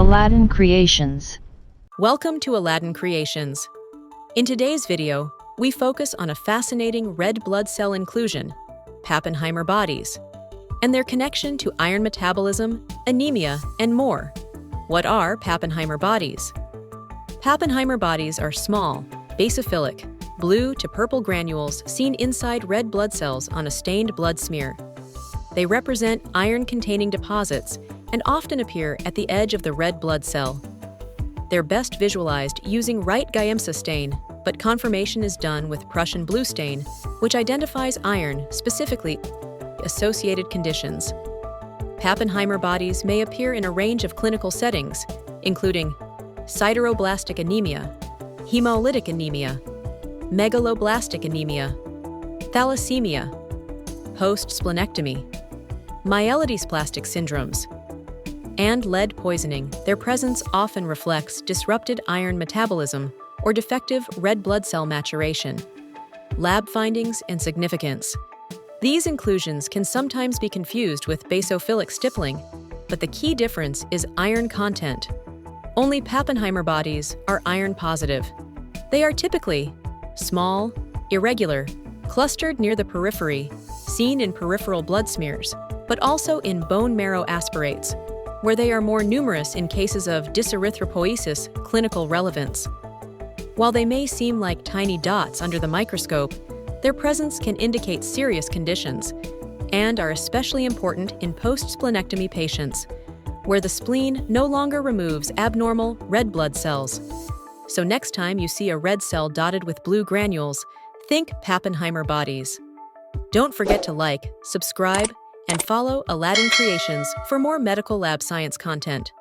Aladdin Creations. Welcome to Aladdin Creations. In today's video, we focus on a fascinating red blood cell inclusion, Pappenheimer bodies, and their connection to iron metabolism, anemia, and more. What are Pappenheimer bodies? Pappenheimer bodies are small, basophilic, blue to purple granules seen inside red blood cells on a stained blood smear. They represent iron-containing deposits and often appear at the edge of the red blood cell. They're best visualized using Wright Giemsa stain, but confirmation is done with Prussian blue stain, which identifies iron, specifically associated conditions. Pappenheimer bodies may appear in a range of clinical settings, including sideroblastic anemia, hemolytic anemia, megaloblastic anemia, thalassemia, post-splenectomy, myelodysplastic syndromes, and lead poisoning. Their presence often reflects disrupted iron metabolism or defective red blood cell maturation. Lab findings and significance. These inclusions can sometimes be confused with basophilic stippling, but the key difference is iron content. Only Pappenheimer bodies are iron positive. They are typically small, irregular, clustered near the periphery, seen in peripheral blood smears, but also in bone marrow aspirates, where they are more numerous in cases of dyserythropoiesis clinical relevance. While they may seem like tiny dots under the microscope, their presence can indicate serious conditions and are especially important in post-splenectomy patients, where the spleen no longer removes abnormal red blood cells. So next time you see a red cell dotted with blue granules, think Pappenheimer bodies. Don't forget to like, subscribe, and follow Aladdin Creations for more medical lab science content.